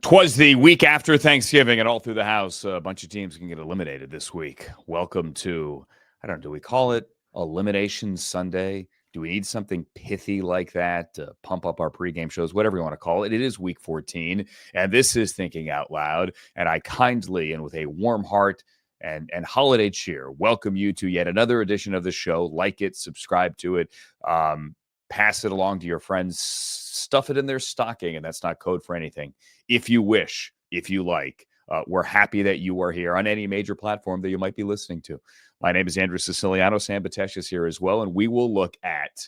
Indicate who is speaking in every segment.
Speaker 1: 'Twas the week after Thanksgiving, and all through the house, a bunch of teams can get eliminated this week. Welcome to, I don't know, do we call it Elimination Sunday? Do we need something pithy like that to pump up our pregame shows? Whatever you want to call it. It is week 14, and this is Thinking Out Loud. And I kindly and with a warm heart and holiday cheer welcome you to yet another edition of the show. Like it, subscribe to it, pass it along to your friends, stuff it in their stocking, and that's not code for anything. If you wish, if you like, we're happy that you are here on any major platform that you might be listening to. My name is Andrew Siciliano. Sam Betesh is here as well, and we will look at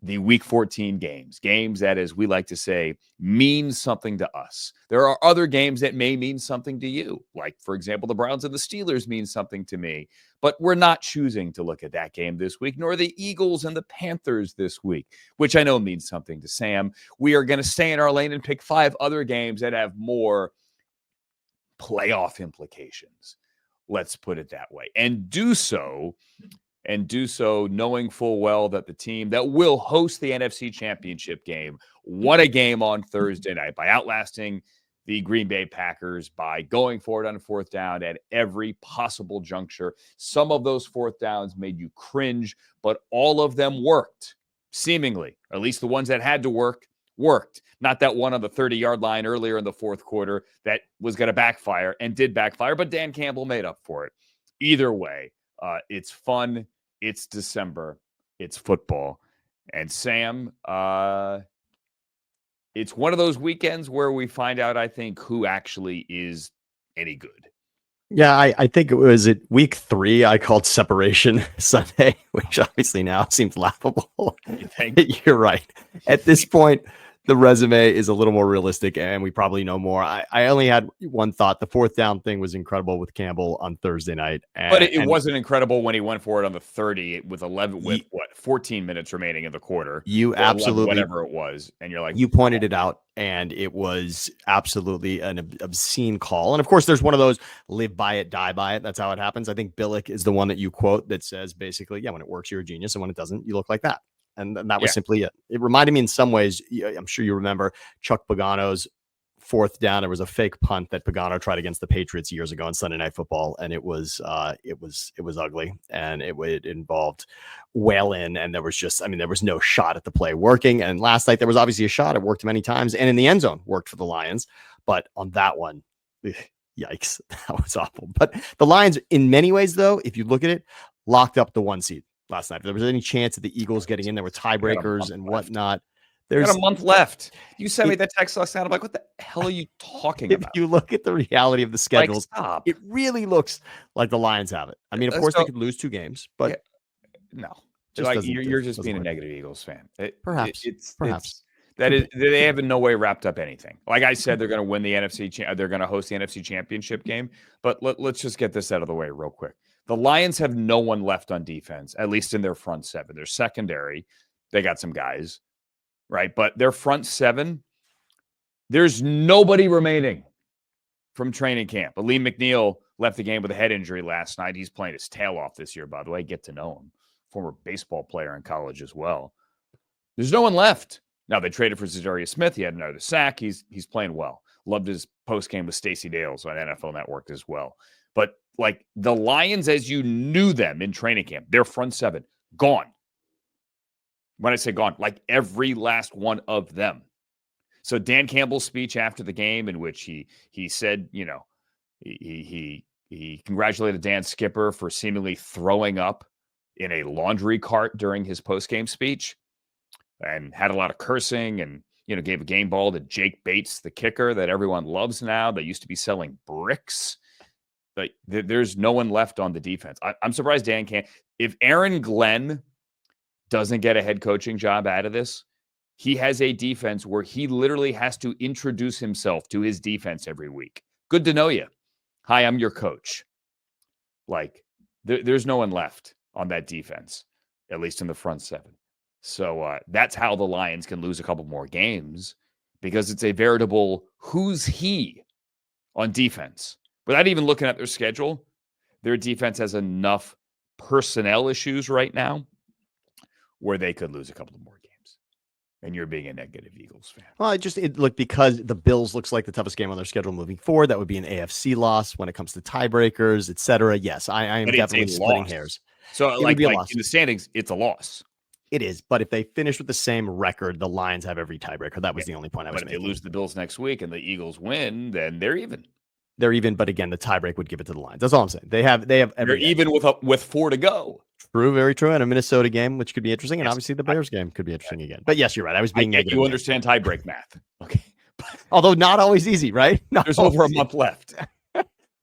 Speaker 1: the Week 14 games that, as we like to say, mean something to us. There are other games that may mean something to you, like, for example, the Browns and the Steelers mean something to me, but we're not choosing to look at that game this week, nor the Eagles and the Panthers this week, which I know means something to Sam. We are going to stay in our lane and pick 5 other games that have more playoff implications. Let's put it that way. And do so knowing full well that the team that will host the NFC Championship game won a game on Thursday night by outlasting the Green Bay Packers, by going for it on 4th down at every possible juncture. Some of those 4th downs made you cringe, but all of them worked, seemingly, or at least the ones that had to work, worked. Not that one on the 30-yard line earlier in the 4th quarter that was going to backfire and did backfire, but Dan Campbell made up for it. Either way, it's fun. It's December. It's football. And Sam, it's one of those weekends where we find out, I think, who actually is any good.
Speaker 2: Yeah, I think it was at week 3. I called Separation Sunday, which obviously now seems laughable.
Speaker 1: You think?
Speaker 2: You're right. At this point, the resume is a little more realistic, and we probably know more. I only had one thought. The 4th down thing was incredible with Campbell on Thursday night.
Speaker 1: But it wasn't incredible when he went for it on the 30 with 14 minutes remaining in the quarter.
Speaker 2: You absolutely,
Speaker 1: 11, whatever it was. And you're like,
Speaker 2: you pointed it out, and it was absolutely an obscene call. And of course, there's one of those live by it, die by it. That's how it happens. I think Billick is the one that you quote that says basically, yeah, when it works, you're a genius. And when it doesn't, you look like that. And that was simply it. It reminded me in some ways, I'm sure you remember Chuck Pagano's 4th down. There was a fake punt that Pagano tried against the Patriots years ago on Sunday Night Football, and it was ugly, and it involved Whalen, and there was no shot at the play working. And last night there was obviously a shot. It worked many times, and in the end zone worked for the Lions. But on that one, yikes, that was awful. But the Lions, in many ways, though, if you look at it, locked up the 1 seed last night. If there was any chance of the Eagles getting in, there were tiebreakers and whatnot. There's
Speaker 1: a month left. You sent me that text last night. I'm like, what the hell are you talking about?
Speaker 2: If you look at the reality of the schedules, it really looks like the Lions have it. I mean, of course, they could lose 2 games, but
Speaker 1: no. You're just being a negative Eagles fan.
Speaker 2: Perhaps.
Speaker 1: They have in no way wrapped up anything. Like I said, they're going to win the NFC. They're going to host the NFC Championship game. But let's just get this out of the way real quick. The Lions have no one left on defense, at least in their front 7. Their secondary, they got some guys, right? But their front 7, there's nobody remaining from training camp. Aleem McNeil left the game with a head injury last night. He's playing his tail off this year, by the way. Get to know him. Former baseball player in college as well. There's no one left. Now, they traded for Zadarius Smith. He had another sack. He's playing well. Loved his post-game with Stacey Dales on NFL Network as well. But like the Lions, as you knew them in training camp, their front 7, gone. When I say gone, like every last one of them. So Dan Campbell's speech after the game, in which he said, he congratulated Dan Skipper for seemingly throwing up in a laundry cart during his post-game speech, and had a lot of cursing, and gave a game ball to Jake Bates, the kicker that everyone loves now, that used to be selling bricks. Like, there's no one left on the defense. I'm surprised Dan can't. If Aaron Glenn doesn't get a head coaching job out of this, he has a defense where he literally has to introduce himself to his defense every week. Good to know you. Hi, I'm your coach. Like, there's no one left on that defense, at least in the front 7. So that's how the Lions can lose a couple more games, because it's a veritable who's he on defense. Without even looking at their schedule, their defense has enough personnel issues right now where they could lose a couple of more games. And you're being a negative Eagles fan.
Speaker 2: Well, because the Bills looks like the toughest game on their schedule moving forward. That would be an AFC loss when it comes to tiebreakers, etc. Yes, I am definitely splitting hairs.
Speaker 1: So
Speaker 2: it would be a
Speaker 1: like
Speaker 2: loss.
Speaker 1: In the standings, it's a loss.
Speaker 2: It is, but if they finish with the same record, the Lions have every tiebreaker. That was the only point I was making.
Speaker 1: But if they lose the Bills next week and the Eagles win, then they're even.
Speaker 2: They're even, but again, the tiebreak would give it to the Lions. That's all I'm saying. They have every.
Speaker 1: They're even with 4 to go.
Speaker 2: True, very true. And a Minnesota game, which could be interesting, and obviously the Bears game could be interesting again. But yes, you're right. I was being negative.
Speaker 1: You understand tiebreak math, okay?
Speaker 2: Although not always easy, right?
Speaker 1: There's over a month left.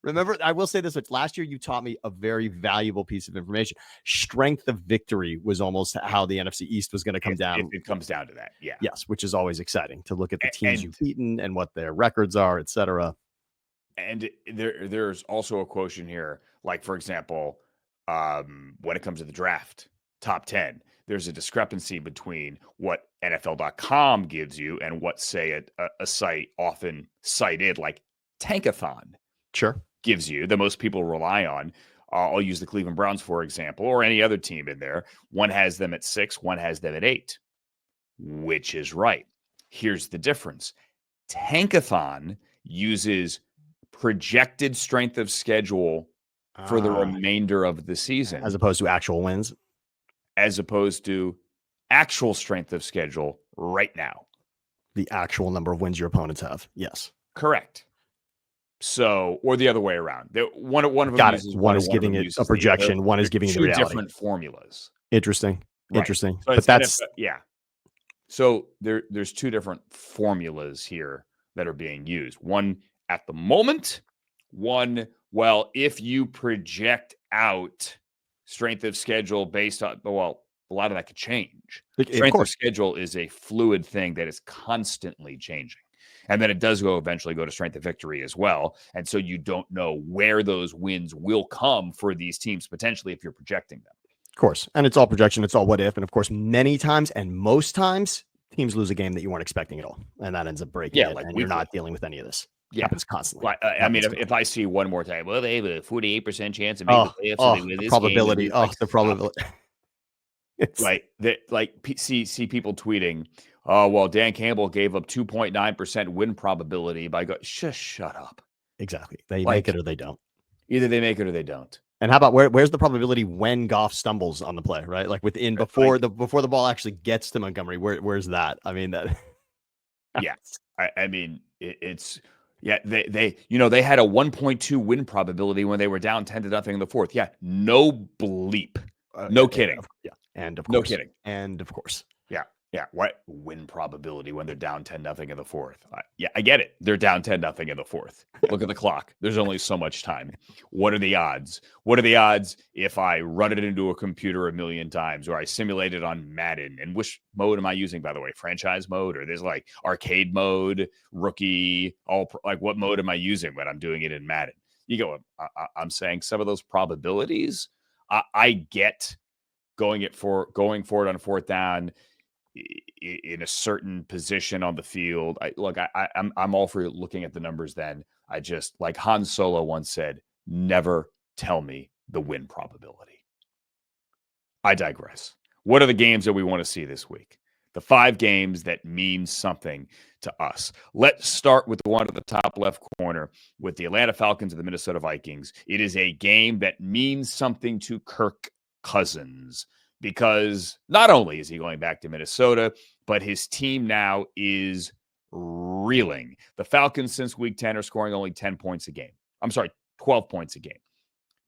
Speaker 2: Remember, I will say this much. Last year, you taught me a very valuable piece of information. Strength of victory was almost how the NFC East was going to come down.
Speaker 1: If it comes down to that, yeah.
Speaker 2: Yes, which is always exciting to look at the teams you've beaten and what their records are, et cetera.
Speaker 1: And there's also a quotient here. Like, for example, when it comes to the draft, top 10, there's a discrepancy between what NFL.com gives you and what, say, a site often cited like Tankathon gives you, that most people rely on. I'll use the Cleveland Browns, for example, or any other team in there. One has them at 6, one has them at 8. Which is right? Here's the difference. Tankathon uses projected strength of schedule for the remainder of the season,
Speaker 2: as opposed to actual wins,
Speaker 1: as opposed to actual strength of schedule right now.
Speaker 2: The actual number of wins your opponents have. Yes.
Speaker 1: Correct. So, or the other way around. One of them
Speaker 2: got it. One is giving it a projection. One is giving it the reality.
Speaker 1: Different formulas.
Speaker 2: Interesting.
Speaker 1: Right.
Speaker 2: Interesting.
Speaker 1: So
Speaker 2: but that's
Speaker 1: yeah. So there's 2 different formulas here that are being used. One at the moment, one, well, if you project out strength of schedule based on, well, a lot of that could change. Strength of schedule is a fluid thing that is constantly changing. And then it does eventually go to strength of victory as well. And so you don't know where those wins will come for these teams potentially if you're projecting them.
Speaker 2: Of course. And it's all projection. It's all what if. And of course, many times and most times, teams lose a game that you weren't expecting at all. And that ends up breaking it. Like, and you're not dealing with any of this. It happens constantly.
Speaker 1: Well, I mean, if I see one more time, well, they have a 48% chance of making the playoffs. So they win this
Speaker 2: probability.
Speaker 1: game.
Speaker 2: The probability.
Speaker 1: Right. See people tweeting, oh, well, Dan Campbell gave up 2.9% win probability by just shut up.
Speaker 2: Exactly. They make it or they don't.
Speaker 1: Either they make it or they don't.
Speaker 2: And how about where's the probability when Goff stumbles on the play, right? Like before the ball actually gets to Montgomery, where's that? I mean, that.
Speaker 1: Yeah. I mean, it's. Yeah, they had a 1.2 win probability when they were down 10-0 in the fourth. Yeah, no bleep. No kidding.
Speaker 2: Yeah. And of course.
Speaker 1: No kidding.
Speaker 2: And of course.
Speaker 1: Yeah. What win probability when they're down 10-0 in the fourth? I get it. They're down 10-0 in the fourth. Look at the clock. There's only so much time. What are the odds? What are the odds if I run it into a computer a million times, or I simulate it on Madden? And which mode am I using, by the way? Franchise mode, or there's like arcade mode, rookie, what mode am I using when I'm doing it in Madden? You go, I'm saying some of those probabilities, I get going for it on 4th down in a certain position on the field. I'm all for looking at the numbers. Then I just, like Han Solo once said, never tell me the win probability. I digress. What are the games that we want to see this week? The 5 games that mean something to us. Let's start with the one at the top left corner with the Atlanta Falcons and the Minnesota Vikings. It is a game that means something to Kirk Cousins, because not only is he going back to Minnesota, but his team now is reeling. The Falcons since week 10 are scoring only 10 points a game. I'm sorry, 12 points a game.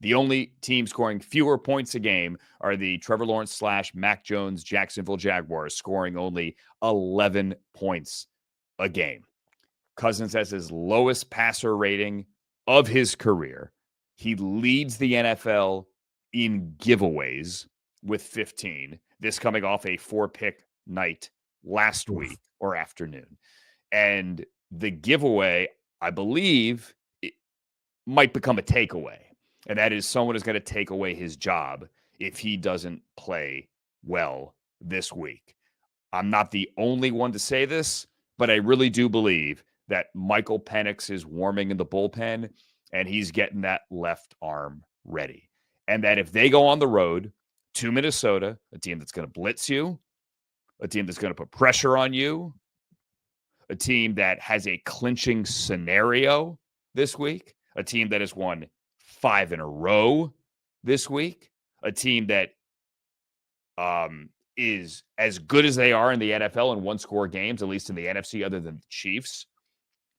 Speaker 1: The only team scoring fewer points a game are the Trevor Lawrence / Mac Jones Jacksonville Jaguars, scoring only 11 points a game. Cousins has his lowest passer rating of his career. He leads the NFL in giveaways with 15. This coming off a 4-pick night last week or afternoon. And the giveaway, I believe, it might become a takeaway. And that is someone is going to take away his job if he doesn't play well this week. I'm not the only one to say this, but I really do believe that Michael Penix is warming in the bullpen and he's getting that left arm ready. And that if they go on the road to Minnesota, a team that's going to blitz you, a team that's going to put pressure on you, a team that has a clinching scenario this week, a team that has won 5 in a row this week, a team that is as good as they are in the NFL in one-score games, at least in the NFC, other than the Chiefs.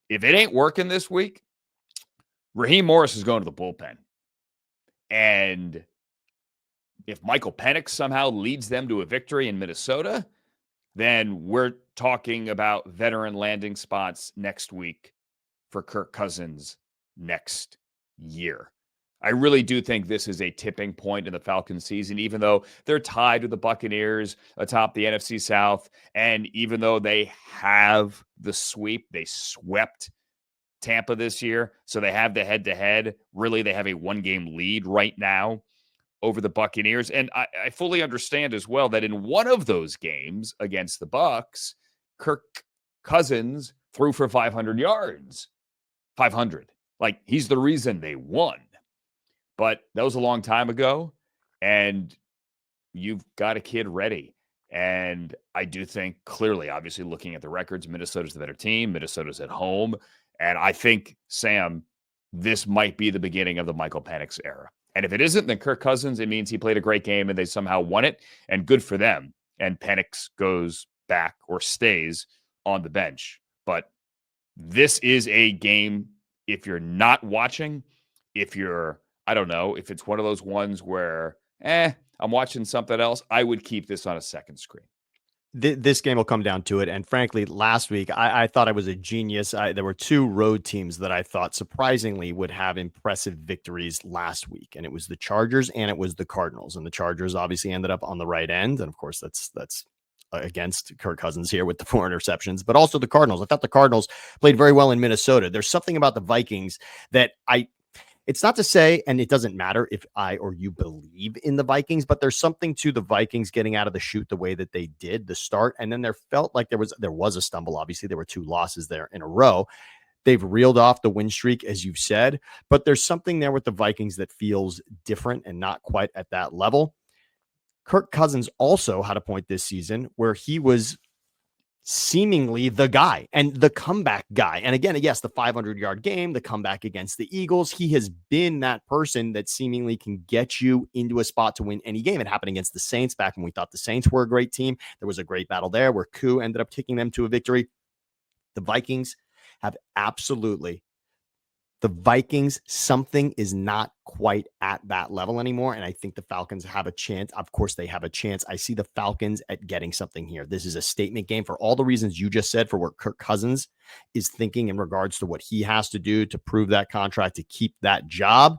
Speaker 1: If it ain't working this week, Raheem Morris is going to the bullpen. And if Michael Penix somehow leads them to a victory in Minnesota, then we're talking about veteran landing spots next week for Kirk Cousins next year. I really do think this is a tipping point in the Falcons season, even though they're tied with the Buccaneers atop the NFC South. And even though they have the sweep, they swept Tampa this year. So they have the head-to-head. Really, they have a one-game lead right now over the Buccaneers. And I fully understand as well that in one of those games against the Bucs, Kirk Cousins threw for 500 yards. 500. Like, he's the reason they won. But that was a long time ago, and you've got a kid ready. And I do think clearly, obviously, looking at the records, Minnesota's the better team. Minnesota's at home. And I think, Sam, this might be the beginning of the Michael Penix era. And if it isn't, then Kirk Cousins, it means he played a great game and they somehow won it. And good for them. And Penix goes back or stays on the bench. But this is a game, if you're not watching, if you're, I don't know, if it's one of those ones where, I'm watching something else, I would keep this on a second screen.
Speaker 2: This game will come down to it. And frankly, last week, I thought I was a genius. There were 2 road teams that I thought surprisingly would have impressive victories last week. And it was the Chargers and it was the Cardinals. And the Chargers obviously ended up on the right end. And of course, that's against Kirk Cousins here with the 4 interceptions, but also the Cardinals. I thought the Cardinals played very well in Minnesota. There's something about the Vikings that it's not to say, and it doesn't matter if I or you believe in the Vikings, but there's something to the Vikings getting out of the chute the way that they did the start. And then there felt like there was a stumble. Obviously, there were 2 losses there in a row. They've reeled off the win streak, as you've said, but there's something there with the Vikings that feels different and not quite at that level. Kirk Cousins also had a point this season where he was seemingly the guy and the comeback guy. And again, yes, the 500-yard game, the comeback against the Eagles, he has been that person that seemingly can get you into a spot to win any game. It happened against the Saints back when we thought the Saints were a great team. There was a great battle there where Koo ended up taking them to a victory. The Vikings have absolutely the Vikings, something is not quite at that level anymore. And I think the Falcons have a chance. Of course, they have a chance. I see the Falcons at getting something here. This is a statement game for all the reasons you just said, for what Kirk Cousins is thinking in regards to what he has to do to prove that contract, to keep that job.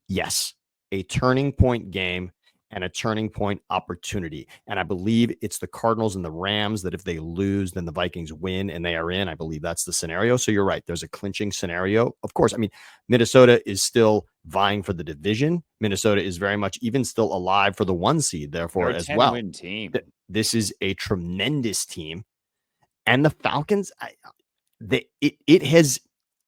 Speaker 2: Yes, a turning point game and a turning point opportunity. And I believe it's the Cardinals and the Rams that if they lose, then the Vikings win and they are in. I believe that's the scenario. So you're right. There's a clinching scenario. Of course, I mean, Minnesota is still vying for the division. Minnesota is very much even still alive for the 1 seed, therefore, as well.
Speaker 1: Team.
Speaker 2: This is a tremendous team. And the Falcons,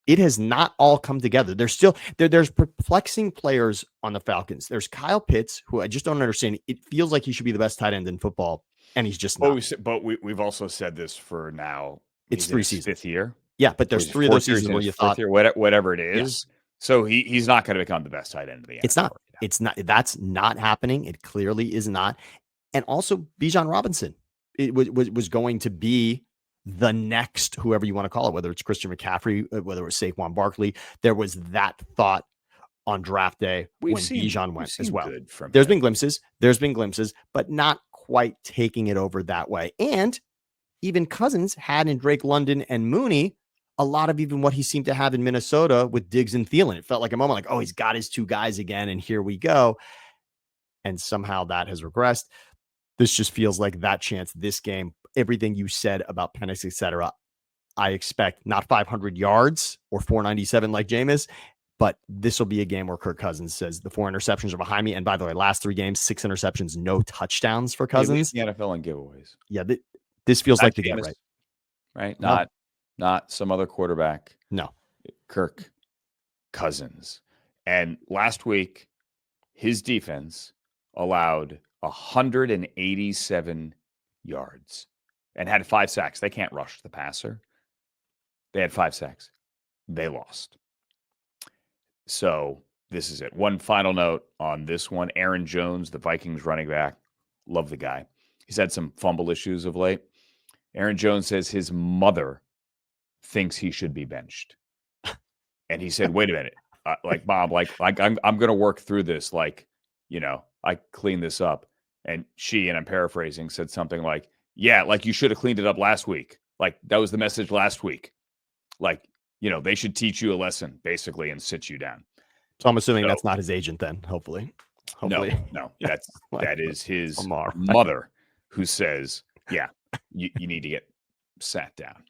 Speaker 2: it has not all come together. There's still there's perplexing players on the Falcons. There's Kyle Pitts, who I just don't understand. It feels like he should be the best tight end in football, and he's just not.
Speaker 1: But we've also said this for now.
Speaker 2: It's 3 seasons.
Speaker 1: 5th year.
Speaker 2: Yeah, but there's 3 of those seasons where you thought
Speaker 1: year, whatever it is. Yeah. So he's not going to become the best tight end of the NFL.
Speaker 2: It's not. It's not. That's not happening. It clearly is not. And also, Bijan Robinson, it was going to be the next, whoever you want to call it, whether it's Christian McCaffrey, whether it was Saquon Barkley. There was that thought on draft day when Bijan went as well. There's been glimpses, but not quite taking it over that way. And even Cousins had in Drake London and Mooney a lot of even what he seemed to have in Minnesota with Diggs and Thielen. It felt like a moment like, oh, he's got his 2 guys again, and here we go. And somehow that has regressed. This just feels like that chance, this game, everything you said about Penix, etc. I expect not 500 yards or 497 like Jameis, but this will be a game where Kirk Cousins says the 4 interceptions are behind me. And by the way, last 3 games, 6 interceptions, no touchdowns for Cousins.
Speaker 1: The NFL and giveaways.
Speaker 2: Yeah, this feels not like the game,
Speaker 1: right? Not some other quarterback.
Speaker 2: No,
Speaker 1: Kirk Cousins. And last week, his defense allowed 187 yards and had 5 sacks. They can't rush the passer. They had 5 sacks. They lost. So this is it. One final note on this one. Aaron Jones, the Vikings running back, love the guy. He's had some fumble issues of late. Aaron Jones says his mother thinks he should be benched. And he said, wait a minute, like, Bob, like I'm going to work through this. Like, I clean this up. And she, and I'm paraphrasing, said something like, yeah, like you should have cleaned it up last week. Like that was the message last week. Like, they should teach you a lesson basically and sit you down.
Speaker 2: So I'm assuming that's not his agent then, hopefully.
Speaker 1: No, that is his mother who says, yeah, you need to get sat down.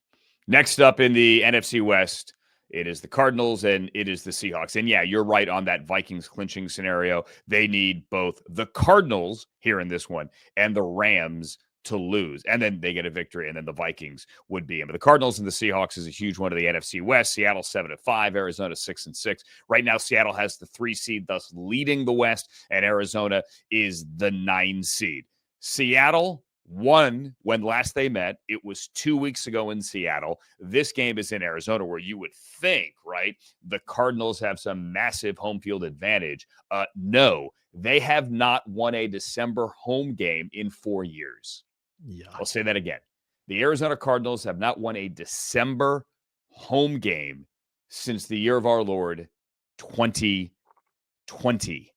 Speaker 1: Next up in the NFC West, it is the Cardinals and it is the Seahawks. And yeah, you're right on that Vikings clinching scenario. They need both the Cardinals here in this one and the Rams to lose. And then they get a victory, and then the Vikings would be in. But the Cardinals and the Seahawks is a huge one of the NFC West. Seattle 7-5, Arizona 6-6. Right now, Seattle has the 3 seed, thus leading the West, and Arizona is the 9 seed. Seattle won when last they met. It was 2 weeks ago in Seattle. This game is in Arizona, where you would think, right, the Cardinals have some massive home field advantage. No, they have not won a December home game in 4 years.
Speaker 2: Yeah.
Speaker 1: I'll say that again. The Arizona Cardinals have not won a December home game since the year of our Lord, 2020.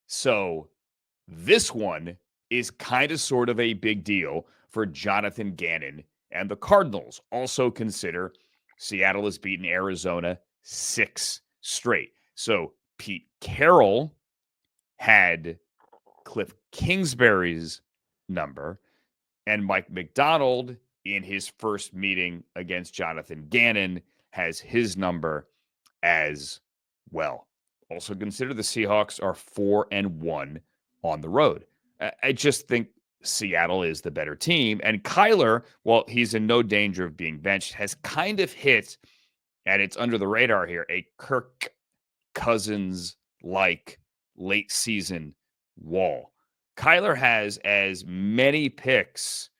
Speaker 1: So this one is kind of sort of a big deal for Jonathan Gannon. And the Cardinals also consider Seattle has beaten Arizona 6 straight. So Pete Carroll had Cliff Kingsbury's number, and Mike McDonald in his first meeting against Jonathan Gannon has his number as well. Also consider the Seahawks are 4-1 on the road. I just think Seattle is the better team. And Kyler, while he's in no danger of being benched, has kind of hit, and it's under the radar here, a Kirk Cousins-like late season wall. Kyler has as many picks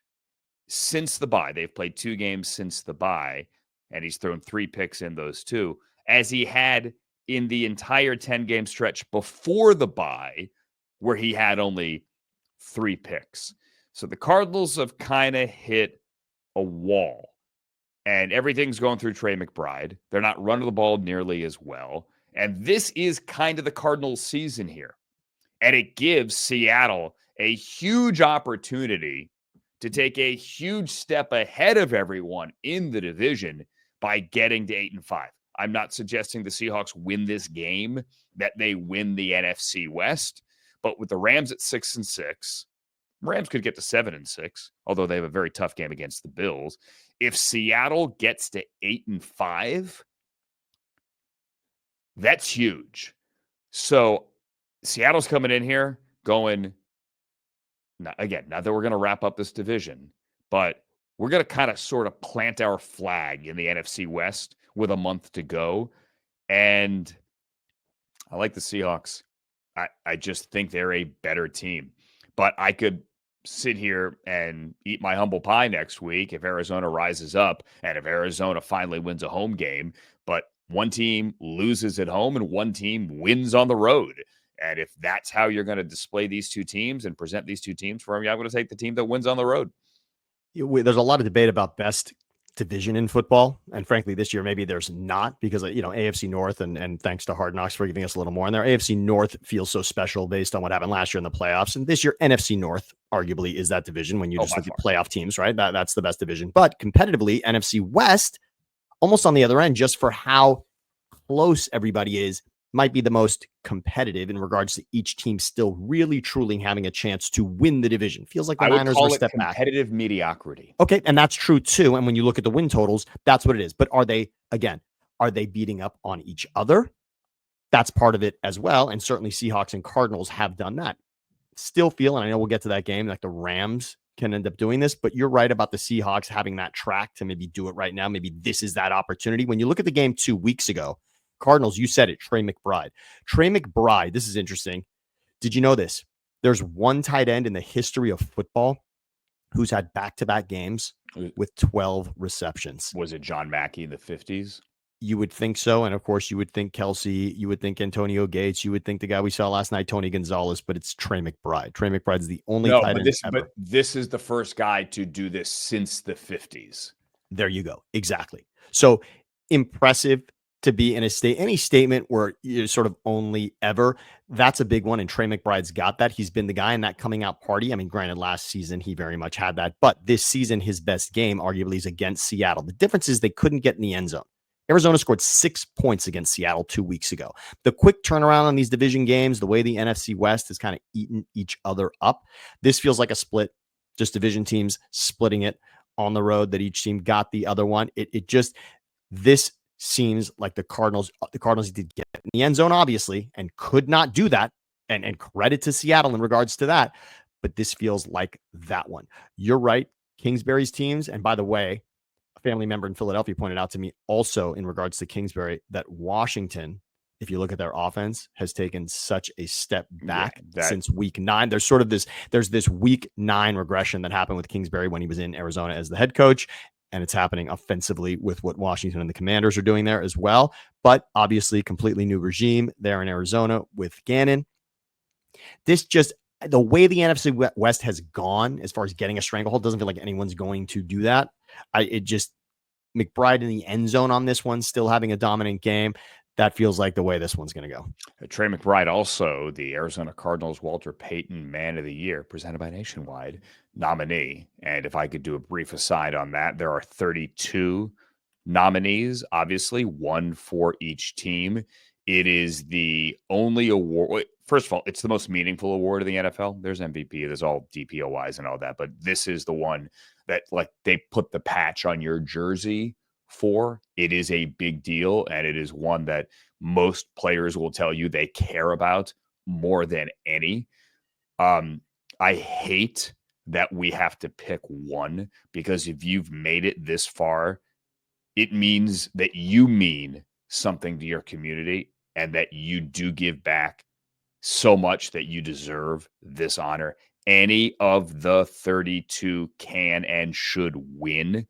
Speaker 1: since the bye. They've played 2 games since the bye, and he's thrown 3 picks in those 2, as he had in the entire 10-game stretch before the bye, where he had only 3 picks. So the Cardinals have kind of hit a wall, and everything's going through Trey McBride. They're not running the ball nearly as well. And this is kind of the Cardinals' season here. And it gives Seattle a huge opportunity to take a huge step ahead of everyone in the division by getting to 8-5. I'm not suggesting the Seahawks win this game, that they win the NFC West. But with the Rams at 6-6, Rams could get to 7-6, although they have a very tough game against the Bills. If Seattle gets to 8-5, that's huge. So Seattle's coming in here going, not that we're going to wrap up this division, but we're going to kind of sort of plant our flag in the NFC West with a month to go. And I like the Seahawks. I just think they're a better team. But I could sit here and eat my humble pie next week if Arizona rises up and if Arizona finally wins a home game. But one team loses at home and one team wins on the road. And if that's how you're going to display these 2 teams and present these 2 teams for me, I'm going to take the team that wins on the road.
Speaker 2: There's a lot of debate about best division in football. And frankly, this year, maybe there's not, because, AFC North, and thanks to Hard Knocks for giving us a little more in there. AFC North feels so special based on what happened last year in the playoffs. And this year, NFC North arguably is that division when you just look at playoff teams, right? That's the best division. But competitively, NFC West, almost on the other end, just for how close everybody is, might be the most competitive in regards to each team still really, truly having a chance to win the division. Feels like the Niners were a step back.
Speaker 1: Competitive mediocrity.
Speaker 2: Okay, and that's true too. And when you look at the win totals, that's what it is. But are they beating up on each other? That's part of it as well. And certainly Seahawks and Cardinals have done that. Still feel, and I know we'll get to that game, like the Rams can end up doing this, but you're right about the Seahawks having that track to maybe do it right now. Maybe this is that opportunity. When you look at the game 2 weeks ago, Cardinals, you said it, Trey McBride. Trey McBride, this is interesting. Did you know this? There's one tight end in the history of football who's had back-to-back games with 12 receptions.
Speaker 1: Was it John Mackey in the 50s?
Speaker 2: You would think so. And of course, you would think Kelsey, you would think Antonio Gates, you would think the guy we saw last night, Tony Gonzalez, but it's Trey McBride. Trey McBride's the only tight end ever.
Speaker 1: But this is the first guy to do this since the 50s.
Speaker 2: There you go. Exactly. So impressive to be in any statement where you're sort of only ever. That's a big one. And Trey McBride's got that. He's been the guy in that coming out party. I mean, granted, last season, he very much had that. But this season, his best game, arguably, is against Seattle. The difference is they couldn't get in the end zone. Arizona scored 6 points against Seattle 2 weeks ago. The quick turnaround on these division games, the way the NFC West has kind of eaten each other up, this feels like a split, just division teams splitting it on the road, that each team got the other one. This seems like the Cardinals did get in the end zone, obviously, and could not do that. And credit to Seattle in regards to that. But this feels like that one. You're right. Kingsbury's teams, and by the way, family member in Philadelphia pointed out to me also in regards to Kingsbury that Washington, if you look at their offense, has taken such a step back since week 9. There's this week 9 regression that happened with Kingsbury when he was in Arizona as the head coach. And it's happening offensively with what Washington and the Commanders are doing there as well. But obviously completely new regime there in Arizona with Gannon. The way the NFC West has gone as far as getting a stranglehold, doesn't feel like anyone's going to do that. McBride in the end zone on this one, still having a dominant game. That feels like the way this one's going to go.
Speaker 1: Trey McBride, also the Arizona Cardinals Walter Payton Man of the Year, presented by Nationwide, nominee. And if I could do a brief aside on that, there are 32 nominees, obviously, one for each team. It is the only award. First of all, it's the most meaningful award of the NFL. There's MVP, there's all DPOIs and all that, but this is the one that they put the patch on your jersey for. It is a big deal, and it is one that most players will tell you they care about more than any. I hate that we have to pick one, because if you've made it this far, it means that you mean something to your community and that you do give back so much that you deserve this honor. Any of the 32 can and should win.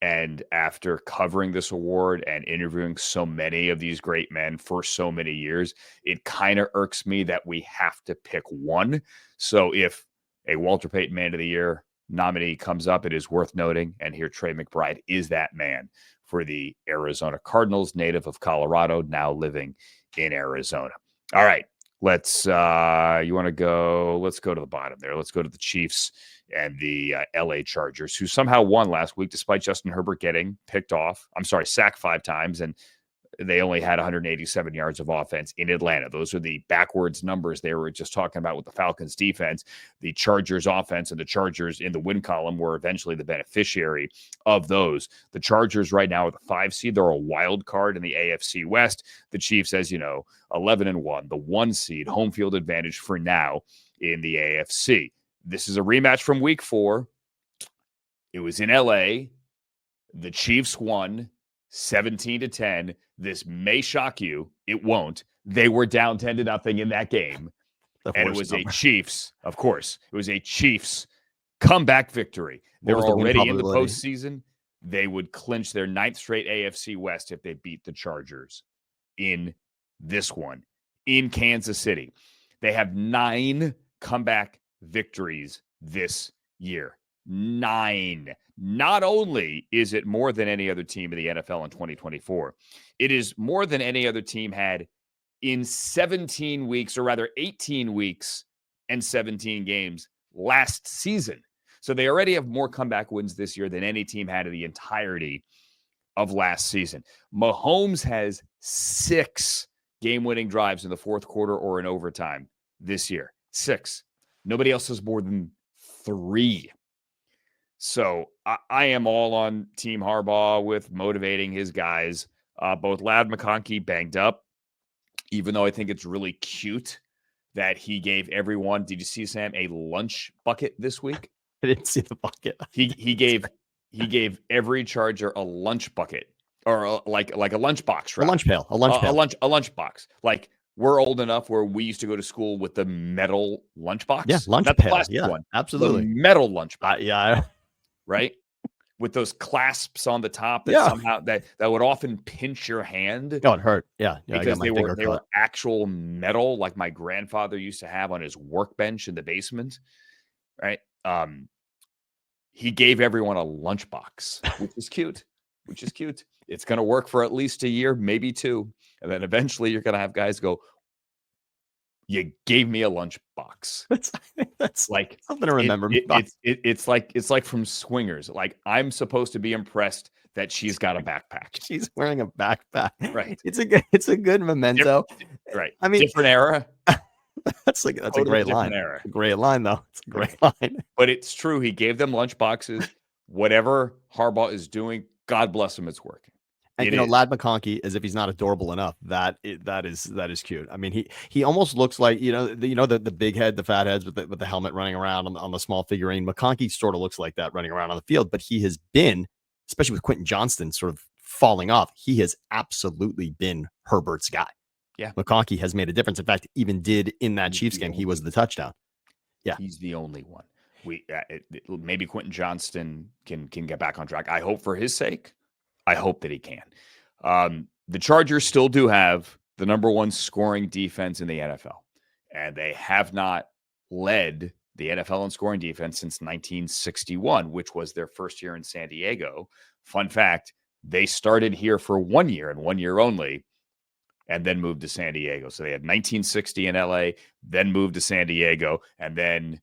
Speaker 1: And after covering this award and interviewing so many of these great men for so many years, it kind of irks me that we have to pick one. So if a Walter Payton Man of the Year nominee comes up, it is worth noting. And here, Trey McBride is that man for the Arizona Cardinals, native of Colorado, now living in Arizona. All right. Let's go to the bottom there. Let's go to the Chiefs and the LA Chargers, who somehow won last week despite Justin Herbert getting sacked 5 times, and they only had 187 yards of offense in Atlanta. Those are the backwards numbers they were just talking about with the Falcons defense. The Chargers offense and the Chargers in the win column were eventually the beneficiary of those. The Chargers right now are the 5 seed. They're a wild card in the AFC West. The Chiefs, as you know, 11-1, the 1 seed, home field advantage for now in the AFC. This is a rematch from week 4. It was in LA. The Chiefs won 17-10. This may shock you. It won't. They were down 10-0 in that game. And it was a Chiefs, of course. It was a Chiefs comeback victory. They're already in the postseason. They would clinch their 9th straight AFC West if they beat the Chargers in this one in Kansas City. They have 9 comeback victories this year. 9. Not only is it more than any other team in the NFL in 2024, it is more than any other team had in 17 weeks, or rather 18 weeks and 17 games last season. So they already have more comeback wins this year than any team had in the entirety of last season. Mahomes has 6 game-winning drives in the fourth quarter or in overtime this year. 6. Nobody else has more than 3. So I am all on Team Harbaugh with motivating his guys. Both Ladd McConkey banged up, even though I think it's really cute that he gave everyone, did you see, Sam, a lunch bucket this week?
Speaker 2: I didn't see the bucket.
Speaker 1: He gave every Charger a lunch bucket, or like a lunch box, right?
Speaker 2: A lunch pail.
Speaker 1: A lunch box. Like we're old enough where we used to go to school with the metal lunchbox.
Speaker 2: Yeah, lunch
Speaker 1: not
Speaker 2: pail.
Speaker 1: the plastic
Speaker 2: Yeah,
Speaker 1: one,
Speaker 2: absolutely.
Speaker 1: the metal lunchbox.
Speaker 2: Yeah,
Speaker 1: right? With those clasps on the top that
Speaker 2: yeah.
Speaker 1: somehow that would often pinch your hand
Speaker 2: Oh, it hurt. Yeah, I got
Speaker 1: because
Speaker 2: my
Speaker 1: they
Speaker 2: finger
Speaker 1: were
Speaker 2: cut.
Speaker 1: actual metal, like my grandfather used to have on his workbench in the basement, right? He gave everyone a lunchbox, which is cute. It's going to work for at least a year, maybe 2. And then eventually you're going to have guys go, you gave me a lunchbox.
Speaker 2: That's
Speaker 1: like
Speaker 2: something to remember.
Speaker 1: It's like from Swingers. Like, I'm supposed to be impressed that she's got a backpack.
Speaker 2: She's wearing a backpack.
Speaker 1: Right.
Speaker 2: It's a good memento.
Speaker 1: Right.
Speaker 2: I mean,
Speaker 1: different era.
Speaker 2: That's a
Speaker 1: Totally
Speaker 2: great
Speaker 1: different
Speaker 2: line.
Speaker 1: era.
Speaker 2: A great line, though. It's a great line.
Speaker 1: But it's true. He gave them lunchboxes. Whatever Harbaugh is doing, God bless him, it's working.
Speaker 2: And Lad McConkey, as if he's not adorable enough, that is cute. I mean, he almost looks like the big head, the fat heads with the helmet running around on the small figurine. McConkey sort of looks like that running around on the field, but he has been, especially with Quentin Johnston sort of falling off, he has absolutely been Herbert's guy.
Speaker 1: Yeah,
Speaker 2: McConkey has made a difference. In fact, even did in that Chiefs game, he was the touchdown. Yeah,
Speaker 1: he's the only one. Maybe Quentin Johnston can get back on track. I hope for his sake. I hope that he can. The Chargers still do have the number 1 scoring defense in the NFL, and they have not led the NFL in scoring defense since 1961, which was their first year in San Diego. Fun fact, they started here for 1 year and 1 year only, and then moved to San Diego. So they had 1960 in LA, then moved to San Diego, and then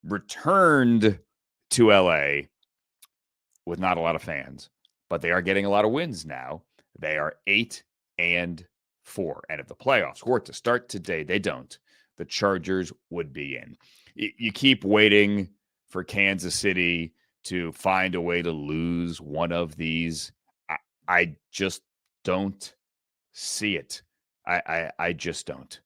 Speaker 1: returned to LA with not a lot of fans. But they are getting a lot of wins now. They are 8-4. And if the playoffs were to start today, they don't. The Chargers would be in. You keep waiting for Kansas City to find a way to lose one of these. I just don't see it. I just don't.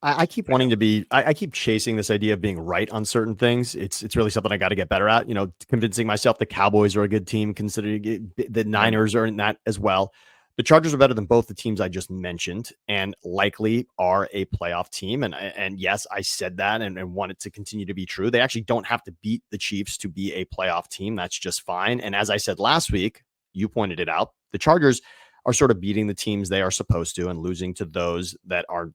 Speaker 2: I keep wanting to be. I keep chasing this idea of being right on certain things. It's really something I got to get better at. Convincing myself the Cowboys are a good team, considering the Niners are in that as well. The Chargers are better than both the teams I just mentioned, and likely are a playoff team. And yes, I said that and want it to continue to be true. They actually don't have to beat the Chiefs to be a playoff team. That's just fine. And as I said last week, you pointed it out. The Chargers are sort of beating the teams they are supposed to and losing to those that are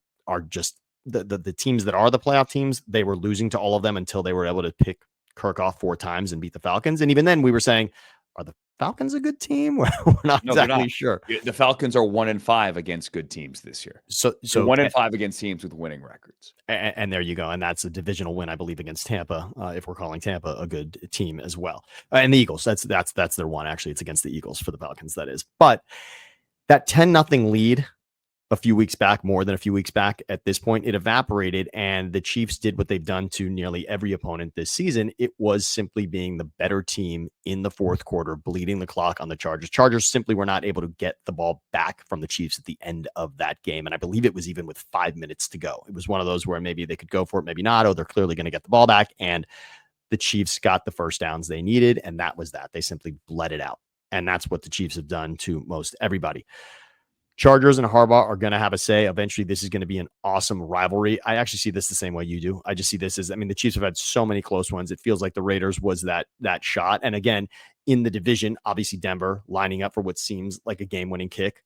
Speaker 2: just the teams that are the playoff teams. They were losing to all of them until they were able to pick Kirk off 4 times and beat the Falcons. And even then we were saying, are the Falcons a good team? We're not exactly sure.
Speaker 1: The Falcons are 1-5 against good teams this year.
Speaker 2: So
Speaker 1: 1-5 against teams with winning records.
Speaker 2: And there you go. And that's a divisional win, I believe, against Tampa. If we're calling Tampa a good team as well. And the Eagles, that's their one. Actually, it's against the Eagles for the Falcons. That is, but that 10-0 lead a few weeks back, more than a few weeks back at this point, it evaporated, and the Chiefs did what they've done to nearly every opponent this season. It was simply being the better team in the fourth quarter, bleeding the clock on the Chargers. Chargers simply were not able to get the ball back from the Chiefs at the end of that game. And I believe it was even with 5 minutes to go. It was one of those where maybe they could go for it, maybe not. Oh, they're clearly going to get the ball back. And the Chiefs got the first downs they needed. And that was that. They simply bled it out. And that's what the Chiefs have done to most everybody. Chargers and Harbaugh are going to have a say. Eventually, this is going to be an awesome rivalry. I actually see this the same way you do. I just see this as, the Chiefs have had so many close ones. It feels like the Raiders was that shot. And again, in the division, obviously Denver lining up for what seems like a game-winning kick.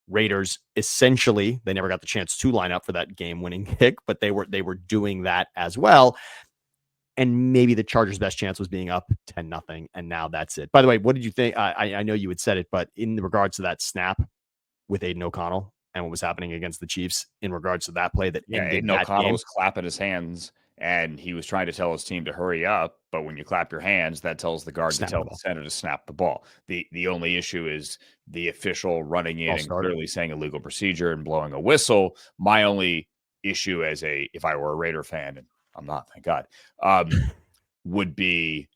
Speaker 2: Raiders, essentially, they never got the chance to line up for that game-winning kick, but they were doing that as well. And maybe the Chargers' best chance was being up 10-0, and now that's it. By the way, what did you think? I know you had said it, but in regards to that snap with Aiden O'Connell and what was happening against the Chiefs in regards to that play that ended
Speaker 1: Aiden
Speaker 2: that
Speaker 1: O'Connell
Speaker 2: game.
Speaker 1: was clapping his hands, and he was trying to tell his team to hurry up. But when you clap your hands, that tells the guard to tell the center to snap the ball. The only issue is the official running in and clearly saying illegal procedure and blowing a whistle. My only issue if I were a Raider fan, and I'm not, thank God, would be,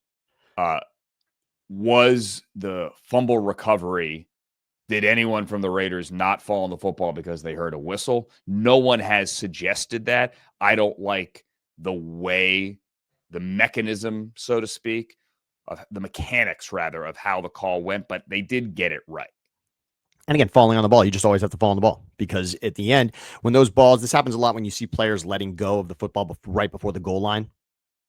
Speaker 1: was the fumble recovery, did anyone from the Raiders not fall on the football because they heard a whistle? No one has suggested that. I don't like the mechanism, so to speak, of the mechanics rather of how the call went, but they did get it right.
Speaker 2: And again, falling on the ball, you just always have to fall on the ball, because at the end, when those balls, this happens a lot when you see players letting go of the football right before the goal line,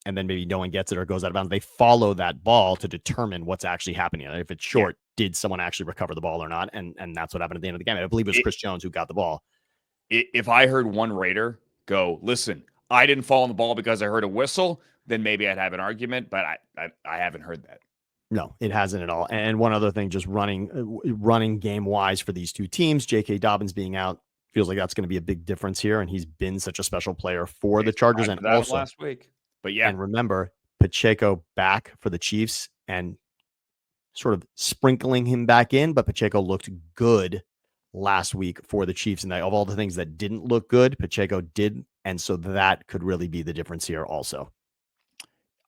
Speaker 2: and then maybe no one gets it or goes out of bounds. They follow that ball to determine what's actually happening. And if it's short, did someone actually recover the ball or not? And that's what happened at the end of the game. I believe it was Chris Jones who got the ball.
Speaker 1: If I heard one Raider go, listen, I didn't fall on the ball because I heard a whistle, then maybe I'd have an argument, but I haven't heard that.
Speaker 2: No, it hasn't at all. And one other thing, just running game wise for these two teams, J.K. Dobbins being out feels like that's going to be a big difference here. And he's been such a special player for the Chargers, and also
Speaker 1: last week. But yeah,
Speaker 2: and remember, Pacheco back for the Chiefs and sort of sprinkling him back in, but Pacheco looked good last week for the Chiefs. And of all the things that didn't look good, Pacheco did. And so that could really be the difference here also.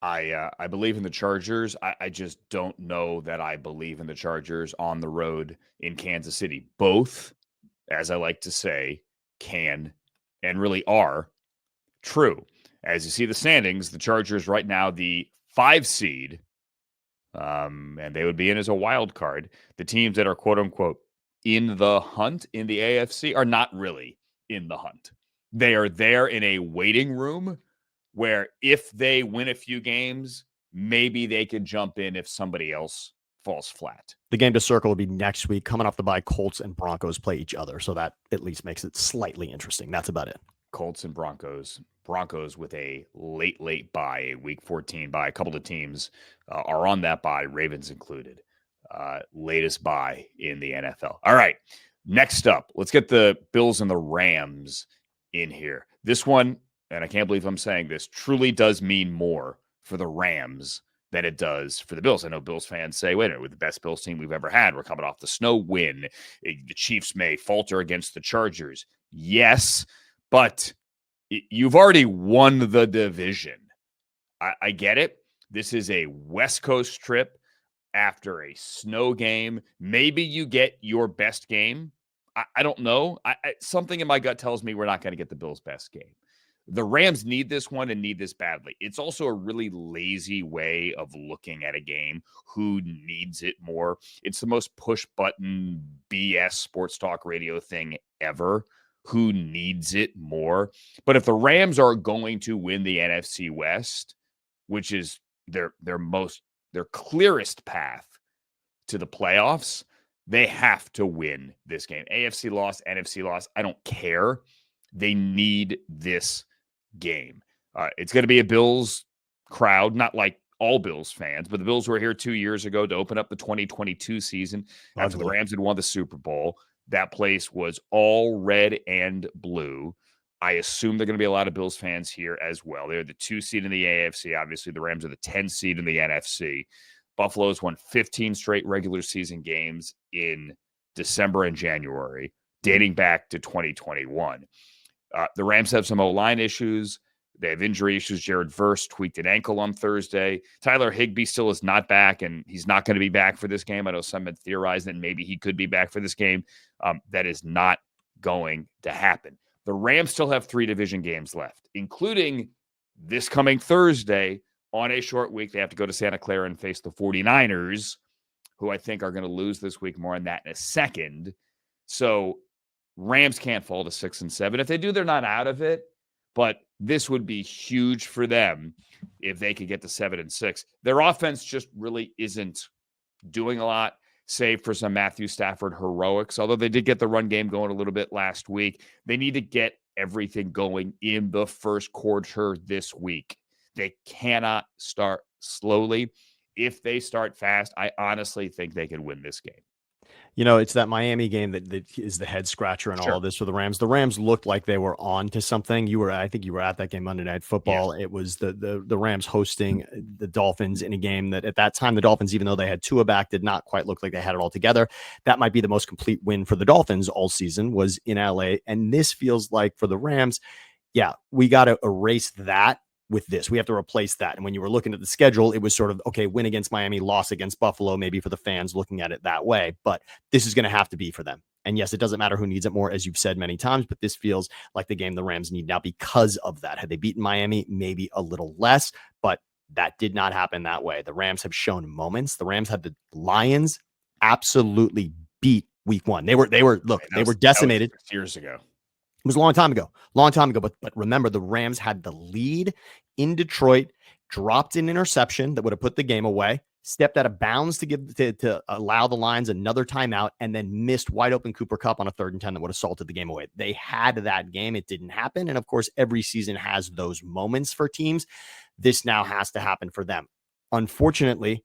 Speaker 1: I believe in the Chargers. I just don't know that I believe in the Chargers on the road in Kansas City. Both, as I like to say, can and really are true. As you see the standings, the Chargers right now, the 5 seed, and they would be in as a wild card. The teams that are quote unquote in the hunt in the AFC are not really in the hunt. They are there in a waiting room where if they win a few games, maybe they could jump in if somebody else falls flat.
Speaker 2: The game to circle will be next week. Coming off the bye, Colts and Broncos play each other. So that at least makes it slightly interesting. That's about it.
Speaker 1: Colts and Broncos. Broncos with a late bye, a week 14 bye. A couple of teams are on that bye, Ravens included. Latest bye in the NFL. All right, next up, let's get the Bills and the Rams in here. This one, and I can't believe I'm saying this, truly does mean more for the Rams than it does for the Bills. I know Bills fans say, wait a minute, we're the best Bills team we've ever had. We're coming off the snow win. The Chiefs may falter against the Chargers. Yes, but you've already won the division. I get it. This is a West Coast trip after a snow game. Maybe you get your best game. I don't know. Something in my gut tells me we're not going to get the Bills' best game. The Rams need this one and need this badly. It's also a really lazy way of looking at a game. Who needs it more? It's the most push-button BS sports talk radio thing ever. Who needs it more? But if the Rams are going to win the NFC West, which is their clearest path to the playoffs, they have to win this game. AFC loss, NFC loss, I don't care. They need this game. It's going to be a Bills crowd, not like all Bills fans, but the Bills were here 2 years ago to open up the 2022 season after the Rams had won the Super Bowl. That place was all red and blue. I assume there are going to be a lot of Bills fans here as well. They're the 2 seed in the AFC. Obviously, the Rams are the 10 seed in the NFC. Buffalo's won 15 straight regular season games in December and January, dating back to 2021. The Rams have some O-line issues. They have injury issues. Jared Verse tweaked an ankle on Thursday. Tyler Higbee still is not back, and he's not going to be back for this game. I know some had theorized that maybe he could be back for this game. That is not going to happen. The Rams still have 3 division games left, including this coming Thursday on a short week. They have to go to Santa Clara and face the 49ers, who I think are going to lose this week. More on that in a second. So Rams can't fall to 6-7. If they do, they're not out of it. But this would be huge for them if they could get to 7-6. Their offense just really isn't doing a lot, save for some Matthew Stafford heroics. Although they did get the run game going a little bit last week. They need to get everything going in the first quarter this week. They cannot start slowly. If they start fast, I honestly think they can win this game.
Speaker 2: You know, it's that Miami game that is the head scratcher in all of this for the Rams. The Rams looked like they were on to something. I think you were at that game Monday Night Football. Yeah. It was the Rams hosting the Dolphins in a game that at that time, the Dolphins, even though they had Tua back, did not quite look like they had it all together. That might be the most complete win for the Dolphins all season, was in LA. And this feels like for the Rams, yeah, we got to erase that with this. We have to replace that. And when you were looking at the schedule, it was sort of, okay, win against Miami, loss against Buffalo, maybe for the fans looking at it that way. But this is going to have to be for them. And yes, it doesn't matter who needs it more, as you've said many times, but this feels like the game the Rams need now because of that. Had they beaten Miami, maybe a little less, but that did not happen that way. The Rams have shown moments. The Rams had the Lions absolutely beat week one. They were look,
Speaker 1: Right,
Speaker 2: they were
Speaker 1: that was
Speaker 2: decimated.
Speaker 1: 6 years ago.
Speaker 2: It was a long time ago. But remember, the Rams had the lead in Detroit, dropped an interception that would have put the game away, stepped out of bounds to allow the Lions another timeout, and then missed wide open Cooper Kupp on a 3rd and 10 that would have salted the game away. They had that game. It didn't happen. And of course, every season has those moments for teams. This now has to happen for them. Unfortunately,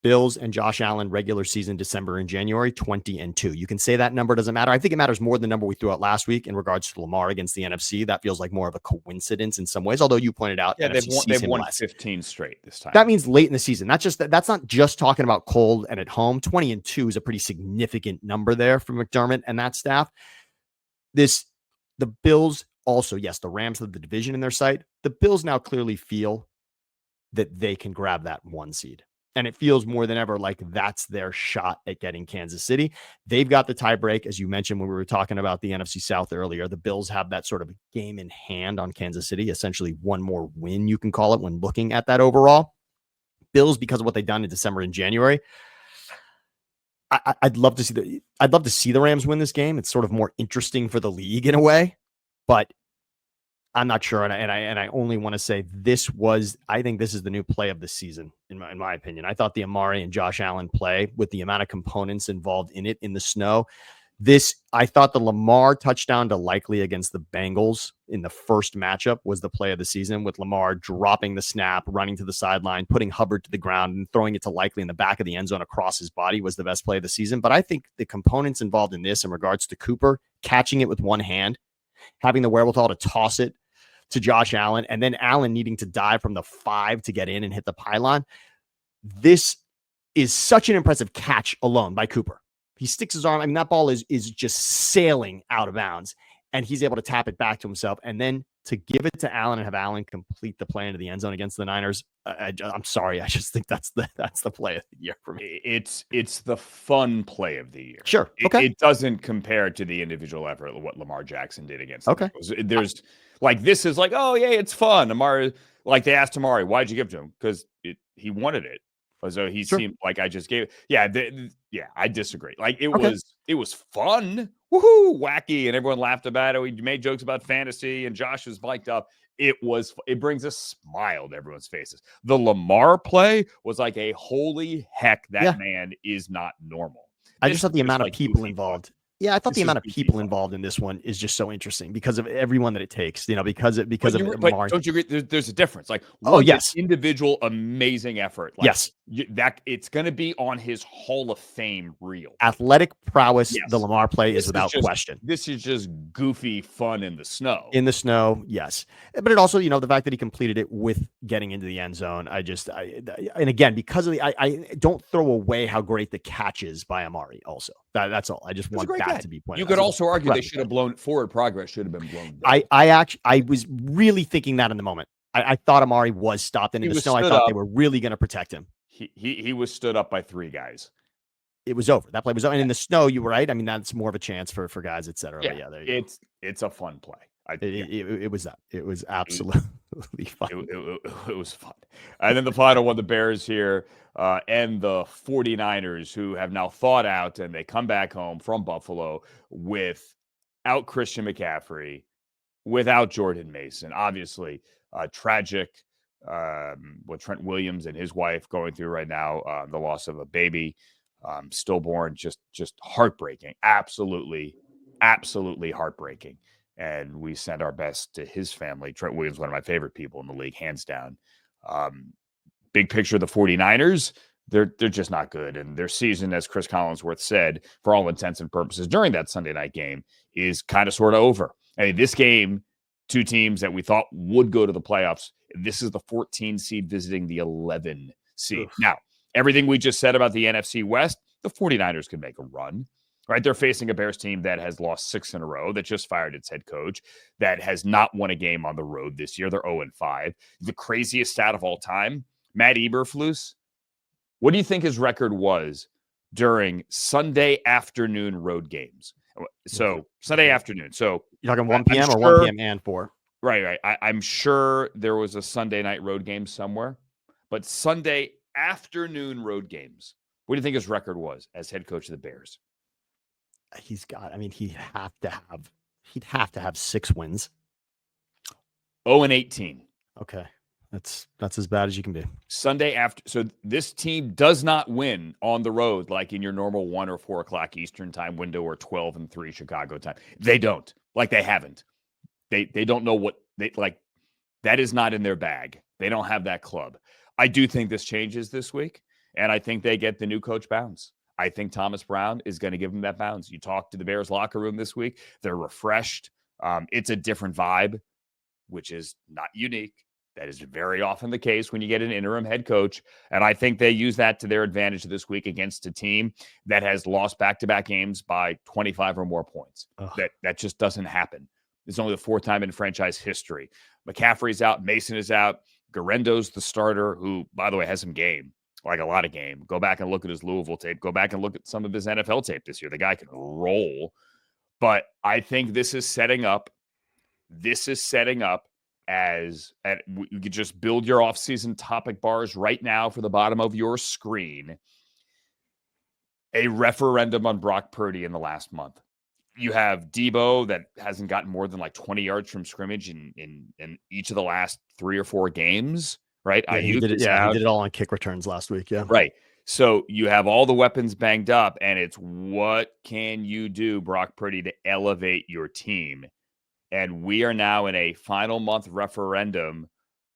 Speaker 2: Bills and Josh Allen, regular season, December and January, 20-2. You can say that number doesn't matter. I think it matters more than the number we threw out last week in regards to Lamar against the NFC. That feels like more of a coincidence in some ways, although you pointed out
Speaker 1: They've won 15 straight this time.
Speaker 2: That means late in the season. That's not just talking about cold and at home. 20-2 is a pretty significant number there for McDermott and that staff. The Bills also, yes, the Rams have the division in their sight. The Bills now clearly feel that they can grab that 1 seed. And it feels more than ever like that's their shot at getting Kansas City. They've got the tie break, as you mentioned when we were talking about the NFC South earlier. The Bills have that sort of game in hand on Kansas City, essentially one more win, you can call it, when looking at that overall. Bills, because of what they've done in December and January, I'd love to see the Rams win this game. It's sort of more interesting for the league in a way, but I'm not sure, and I only want to say I think this is the new play of the season, in my opinion. I thought the Amari and Josh Allen play, with the amount of components involved in it in the snow, I thought the Lamar touchdown to Likely against the Bengals in the first matchup was the play of the season, with Lamar dropping the snap, running to the sideline, putting Hubbard to the ground, and throwing it to Likely in the back of the end zone across his body was the best play of the season. But I think the components involved in this, in regards to Cooper catching it with one hand, having the wherewithal to toss it to Josh Allen, and then Allen needing to dive from the 5 to get in and hit the pylon. This is such an impressive catch alone by Cooper. He sticks his arm. I mean, that ball is just sailing out of bounds, and he's able to tap it back to himself. And then to give it to Allen and have Allen complete the play into the end zone against the Niners. I'm sorry. I just think that's the play of the year for me.
Speaker 1: It's the fun play of the year.
Speaker 2: Sure. Okay.
Speaker 1: It doesn't compare to the individual effort of what Lamar Jackson did against the Bengals. There's this is like, oh yeah, it's fun. Amari, like they asked Amari, why'd you give it to him? Because he wanted it. So he seemed like I just gave it. Yeah, I disagree. Like it was fun. Woohoo, wacky, and everyone laughed about it. We made jokes about fantasy, and Josh was mic'd up. It brings a smile to everyone's faces. The Lamar play was like a holy heck, that man is not normal.
Speaker 2: I just thought the amount of people involved. Yeah, I thought the amount of people involved in this one is just so interesting because of everyone that it takes, because of Lamar.
Speaker 1: Don't you agree? There's a difference. Like, individual amazing effort. Like,
Speaker 2: yes,
Speaker 1: that it's going to be on his Hall of Fame reel.
Speaker 2: Athletic prowess. Yes. The Lamar play is without question.
Speaker 1: This is just goofy fun in the snow.
Speaker 2: In the snow, yes, but it also, the fact that he completed it with getting into the end zone. And again, because of I don't throw away how great the catch is by Amari. Also, that's all. I just want that to be pointed.
Speaker 1: You could also argue they should have blown forward progress. Should have been blown
Speaker 2: back. I was really thinking that in the moment. I thought Amari was stopped, and in the snow, I thought they were really going to protect him.
Speaker 1: He was stood up by 3 guys.
Speaker 2: It was over. That play was over. And in the snow, you were right. I mean, that's more of a chance for guys, et cetera.
Speaker 1: Yeah, but yeah, it's a fun play.
Speaker 2: It was that. It was absolutely fun.
Speaker 1: It was fun. And then the final one, the Bears here and the 49ers, who have now thawed out, and they come back home from Buffalo without Christian McCaffrey, without Jordan Mason. Obviously, tragic what Trent Williams and his wife going through right now, the loss of a baby, stillborn, just heartbreaking. Absolutely heartbreaking. And we send our best to his family. Trent Williams, one of my favorite people in the league, hands down. Big picture of the 49ers, they're just not good. And their season, as Chris Collinsworth said, for all intents and purposes during that Sunday night game, is kind of sort of over. I mean, this game, 2 teams that we thought would go to the playoffs, this is the 14 seed visiting the 11 seed. Oof. Now, everything we just said about the NFC West, the 49ers could make a run. Right, they're facing a Bears team that has lost 6 in a row, that just fired its head coach, that has not won a game on the road this year. They're 0-5. The craziest stat of all time, Matt Eberflus, what do you think his record was during Sunday afternoon road games? So Sunday afternoon. So
Speaker 2: you're talking 1 p.m. or 1 p.m. and 4?
Speaker 1: Right. I'm sure there was a Sunday night road game somewhere, but Sunday afternoon road games, what do you think his record was as head coach of the Bears?
Speaker 2: he'd have to have 6 wins.
Speaker 1: 0-18.
Speaker 2: Okay. That's as bad as you can be.
Speaker 1: Sunday after. So this team does not win on the road like in your normal 1 or 4 o'clock Eastern time window or 12-3 Chicago time. They don't. Like they haven't. They don't know what they like. That is not in their bag. They don't have that club. I do think this changes this week, and I think they get the new coach bounce. I think Thomas Brown is going to give them that bounce. You talk to the Bears locker room this week. They're refreshed. It's a different vibe, which is not unique. That is very often the case when you get an interim head coach. And I think they use that to their advantage this week against a team that has lost back-to-back games by 25 or more points. That just doesn't happen. It's only the 4th time in franchise history. McCaffrey's out. Mason is out. Garendo's the starter, who, by the way, has some game, like a lot of game. Go back and look at his Louisville tape. Go back and look at some of his NFL tape this year. The guy can roll. But I think this is setting up. As you could just build your offseason topic bars right now for the bottom of your screen. A referendum on Brock Purdy in the last month. You have Debo that hasn't gotten more than like 20 yards from scrimmage in each of the last 3 or 4 games, right?
Speaker 2: Yeah, he did it. Yeah, he did it all on kick returns last week. Yeah,
Speaker 1: right. So you have all the weapons banged up, and it's what can you do, Brock Purdy, to elevate your team? And we are now in a final month referendum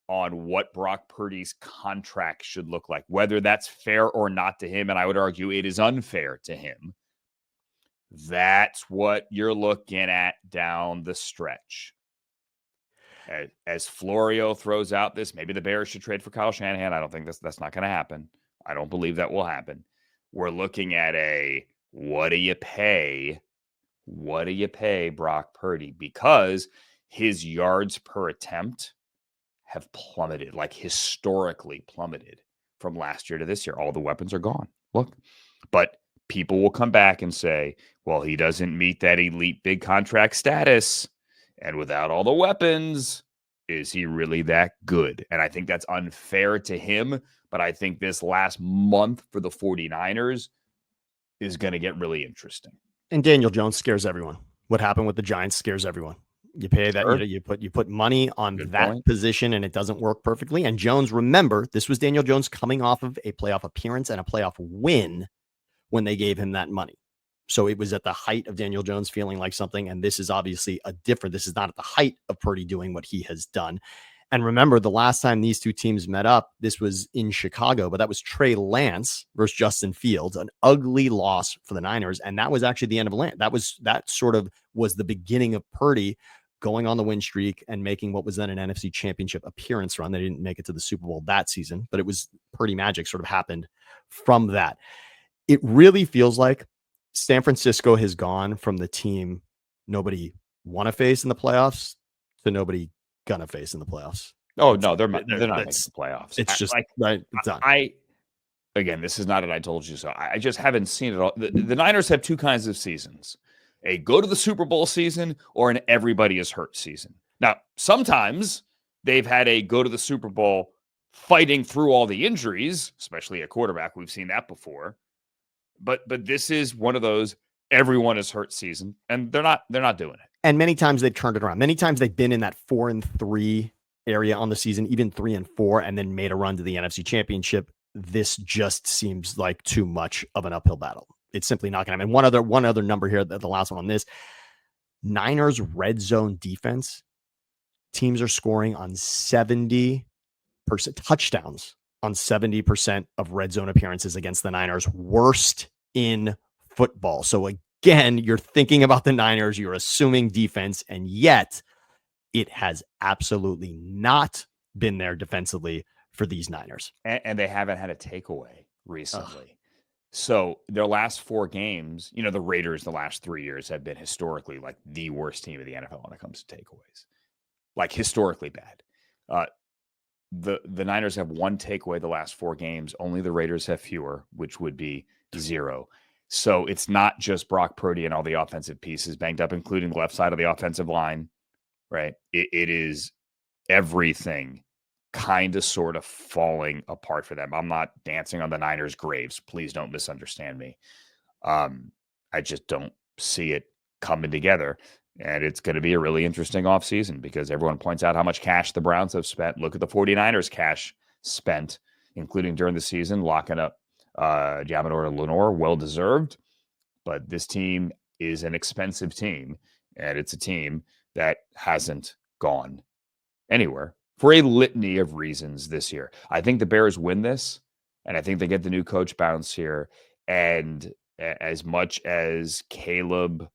Speaker 1: on what Brock Purdy's contract should look like, whether that's fair or not to him. And I would argue it is unfair to him. That's what you're looking at down the stretch. As Florio throws out this, maybe the Bears should trade for Kyle Shanahan. I don't think that's not going to happen. I don't believe that will happen. We're looking at what do you pay? What do you pay Brock Purdy? Because his yards per attempt have plummeted, like historically plummeted from last year to this year. All the weapons are gone. Look, but people will come back and say, well, he doesn't meet that elite big contract status. And without all the weapons, is he really that good? And I think that's unfair to him. But I think this last month for the 49ers is going to get really interesting.
Speaker 2: And Daniel Jones scares everyone. What happened with the Giants scares everyone. You pay that,
Speaker 1: Sure.
Speaker 2: you put money on
Speaker 1: Good
Speaker 2: that
Speaker 1: point.
Speaker 2: position and it doesn't work perfectly. And Jones, remember, this was Daniel Jones coming off of a playoff appearance and a playoff win when they gave him that money. So it was at the height of Daniel Jones feeling like something. And this is obviously this is not at the height of Purdy doing what he has done. And remember, the last time these two teams met up, this was in Chicago, but that was Trey Lance versus Justin Fields, an ugly loss for the Niners. And that was actually the end of Lance. That sort of was the beginning of Purdy going on the win streak and making what was then an NFC Championship appearance run. They didn't make it to the Super Bowl that season, but it was Purdy magic sort of happened from that. It really feels like San Francisco has gone from the team nobody want to face in the playoffs to nobody gonna face in the playoffs.
Speaker 1: Oh, no, they're not making the playoffs.
Speaker 2: It's just
Speaker 1: like,
Speaker 2: right. It's done.
Speaker 1: Again, this is not an I told you so. I just haven't seen it all. The Niners have 2 kinds of seasons: a go to the Super Bowl season or an everybody is hurt season. Now, sometimes they've had a go to the Super Bowl fighting through all the injuries, especially a quarterback. We've seen that before. But this is one of those everyone is hurt season, and they're not doing it.
Speaker 2: And many times they've turned it around. Many times they've been in that 4-3 area on the season, even 3-4, and then made a run to the NFC Championship. This just seems like too much of an uphill battle. It's simply not going to happen. One other number here, the last one on this. Niners red zone defense. Teams are scoring on 70% touchdowns on 70% of red zone appearances against the Niners. Worst in football. So again, you're thinking about the Niners, you're assuming defense, and yet it has absolutely not been there defensively for these Niners.
Speaker 1: And they haven't had a takeaway recently. So their last 4 games, the Raiders the last 3 years have been historically like the worst team of the NFL when it comes to takeaways. Like historically bad. The Niners have 1 takeaway the last 4 games. Only the Raiders have fewer, which would be 0. So it's not just Brock Purdy and all the offensive pieces banged up, including the left side of the offensive line, right? It is everything kind of sort of falling apart for them. I'm not dancing on the Niners' graves. Please don't misunderstand me. I just don't see it coming together. And it's going to be a really interesting offseason because everyone points out how much cash the Browns have spent. Look at the 49ers cash spent, including during the season, locking up Jamador Lenore, well-deserved. But this team is an expensive team, and it's a team that hasn't gone anywhere for a litany of reasons this year. I think the Bears win this, and I think they get the new coach bounce here. And as much as Caleb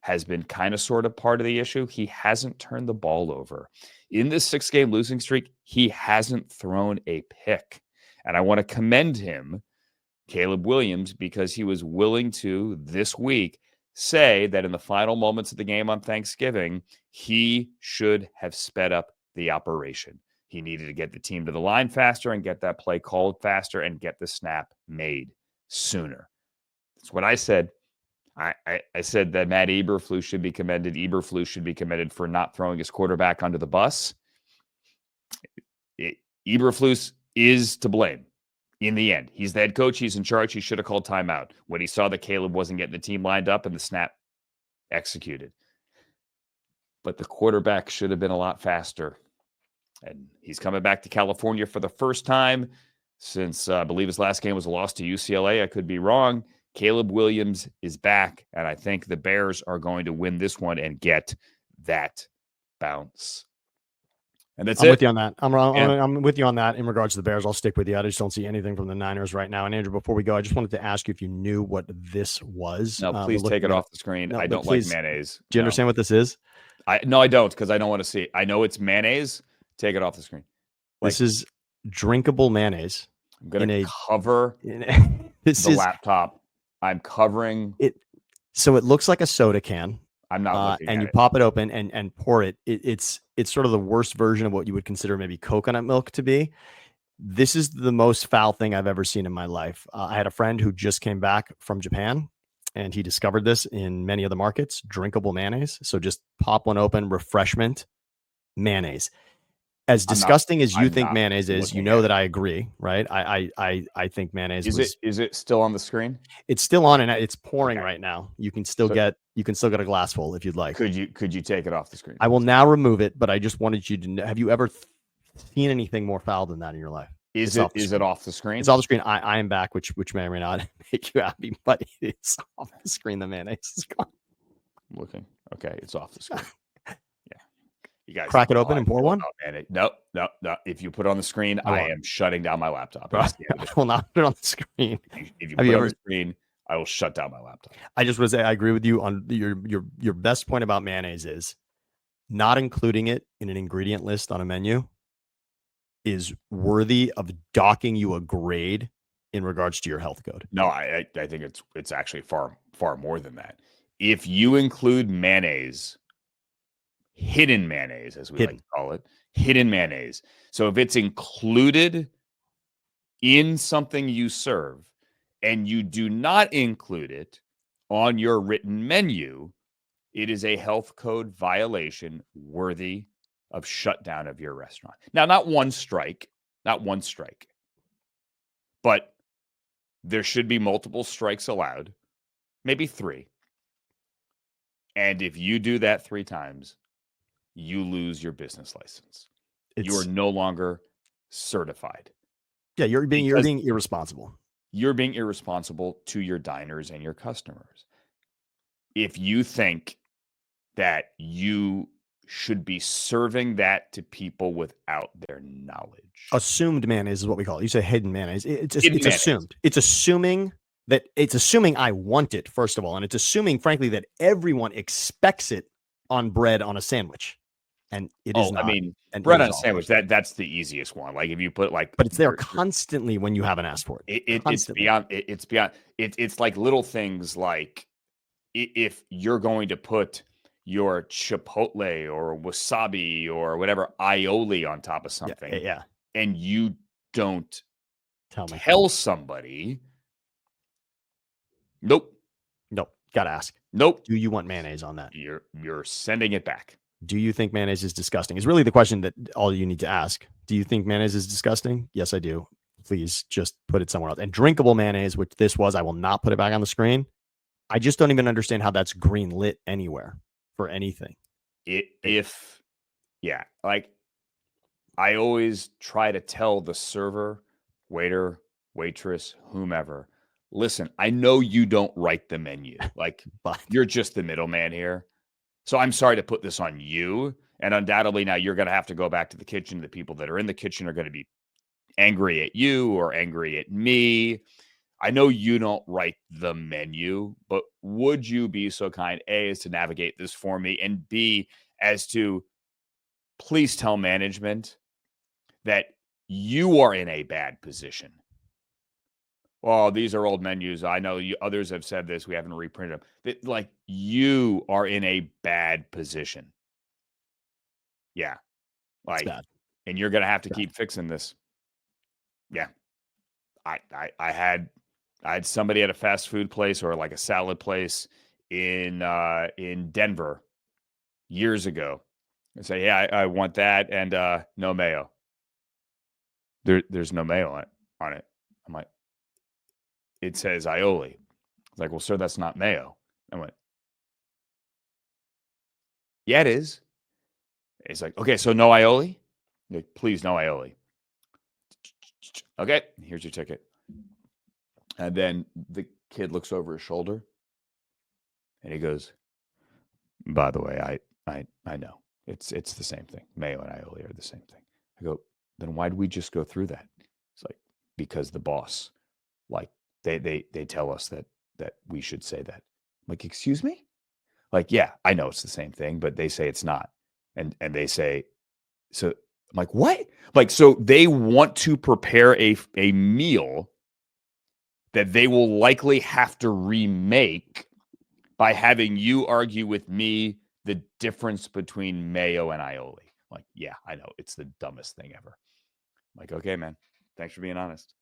Speaker 1: has been kind of sort of part of the issue, he hasn't turned the ball over. In this 6-game losing streak, he hasn't thrown a pick. And I want to commend him, Caleb Williams, because he was willing to, this week, say that in the final moments of the game on Thanksgiving, he should have sped up the operation. He needed to get the team to the line faster and get that play called faster and get the snap made sooner. That's what I said. I said that Matt Eberflus should be commended. Eberflus should be commended for not throwing his quarterback under the bus. Eberflus is to blame in the end. He's the head coach. He's in charge. He should have called timeout when he saw that Caleb wasn't getting the team lined up and the snap executed. But the quarterback should have been a lot faster. And he's coming back to California for the first time since I believe his last game was a loss to UCLA. I could be wrong. Caleb Williams is back, and I think the Bears are going to win this one and get that bounce. And that's
Speaker 2: I'm
Speaker 1: it.
Speaker 2: with you on that. I'm with you on that in regards to the Bears. I'll stick with you. I just don't see anything from the Niners right now. And Andrew, before we go, I just wanted to ask you if you knew what this was.
Speaker 1: No, please take it off the screen. No, I don't like mayonnaise.
Speaker 2: Do you understand what this is?
Speaker 1: No, I don't, because I don't want to see it. I know it's mayonnaise. Take it off the screen.
Speaker 2: This is drinkable mayonnaise.
Speaker 1: I'm going to cover
Speaker 2: the
Speaker 1: laptop. I'm covering
Speaker 2: it. So it looks like a soda can.
Speaker 1: I'm not looking
Speaker 2: and
Speaker 1: at
Speaker 2: you
Speaker 1: it.
Speaker 2: Pop it open and pour it. It's sort of the worst version of what you would consider maybe coconut milk to be. This is the most foul thing I've ever seen in my life. I had a friend who just came back from Japan, and he discovered this in many of the markets, drinkable mayonnaise. So just pop one open, refreshment, mayonnaise. As disgusting as you think mayonnaise is, you know that I agree, right? I think mayonnaise
Speaker 1: is it still on the screen?
Speaker 2: It's still on and it's pouring right now. You can still get a glassful if you'd like.
Speaker 1: Could you take it off the screen?
Speaker 2: I will now remove it, but I just wanted you to know, have you ever seen anything more foul than that in your life?
Speaker 1: Is it off the screen?
Speaker 2: It's off the screen. I am back, which may or may not make you happy, but it's off the screen. The mayonnaise is gone.
Speaker 1: I'm looking. Okay, it's off the screen. You guys
Speaker 2: crack it open and pour one?
Speaker 1: No. If you put it on the screen, I am shutting down my laptop.
Speaker 2: I will not put it on the screen.
Speaker 1: If you put it on the screen, I will shut down my laptop.
Speaker 2: I just want to say I agree with you on your best point about mayonnaise is not including it in an ingredient list on a menu is worthy of docking you a grade in regards to your health code.
Speaker 1: No, I think it's actually far more than that. If you include mayonnaise, hidden mayonnaise, as we like to call it, hidden mayonnaise. So if it's included in something you serve and you do not include it on your written menu, it is a health code violation worthy of shutdown of your restaurant. Now, not one strike, but there should be multiple strikes allowed, maybe 3. And if you do that 3 times, you lose your business license. You are no longer certified.
Speaker 2: Yeah, you're being irresponsible.
Speaker 1: You're being irresponsible to your diners and your customers. If you think that you should be serving that to people without their knowledge.
Speaker 2: Assumed mayonnaise is what we call it. You say hidden mayonnaise. It's assumed. It's assuming I want it, first of all. And it's assuming, frankly, that everyone expects it on bread on a sandwich. And it is not. I mean,
Speaker 1: bread on a sandwich, that's the easiest one. Like if you put
Speaker 2: but it's there constantly when you haven't asked for it.
Speaker 1: It's beyond. It's like little things like if you're going to put your chipotle or wasabi or whatever aioli on top of something, and you don't tell somebody, nope,
Speaker 2: gotta ask,
Speaker 1: nope.
Speaker 2: Do you want mayonnaise on that?
Speaker 1: You're sending it back.
Speaker 2: Do you think mayonnaise is disgusting? Is really the question that all you need to ask. Do you think mayonnaise is disgusting? Yes, I do. Please just put it somewhere else. And drinkable mayonnaise, which this was, I will not put it back on the screen. I just don't even understand how that's green lit anywhere for anything.
Speaker 1: Like I always try to tell the server, waiter, waitress, whomever, listen, I know you don't write the menu. Like,
Speaker 2: But
Speaker 1: you're just the middleman here. So I'm sorry to put this on you. And undoubtedly now you're going to have to go back to the kitchen. The people that are in the kitchen are going to be angry at you or angry at me. I know you don't write the menu, but would you be so kind, A, as to navigate this for me, and B, as to please tell management that you are in a bad position. Well, these are old menus. I know others have said this. We haven't reprinted them. Like, you are in a bad position. Yeah. Like,
Speaker 2: bad.
Speaker 1: And you're going to have to keep fixing this. Yeah. I had somebody at a fast food place or like a salad place in Denver years ago and say, yeah, I want that and no mayo. There's no mayo on it. I'm like, it says aioli. It's like, well, sir, that's not mayo. I went, yeah, it is. It's like, okay, so no aioli? Like, please, no aioli. Okay, here's your ticket. And then the kid looks over his shoulder and he goes, by the way, I know. It's the same thing. Mayo and aioli are the same thing. I go, then why did we just go through that? It's like, because the boss, like, they tell us that we should say that. I'm like, excuse me? Like, yeah, I know it's the same thing, but they say it's not. And they say, so I'm like, what? Like, so they want to prepare a meal that they will likely have to remake by having you argue with me the difference between mayo and aioli. Like, yeah, I know. It's the dumbest thing ever. I'm like, okay, man. Thanks for being honest.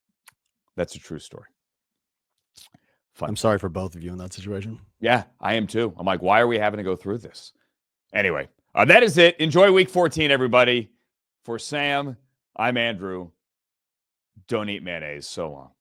Speaker 1: That's a true story.
Speaker 2: Fun. I'm sorry for both of you in that situation.
Speaker 1: Yeah, I am too. I'm like, why are we having to go through this? Anyway, that is it. Enjoy week 14, everybody. For Sam, I'm Andrew. Don't eat mayonnaise. So long.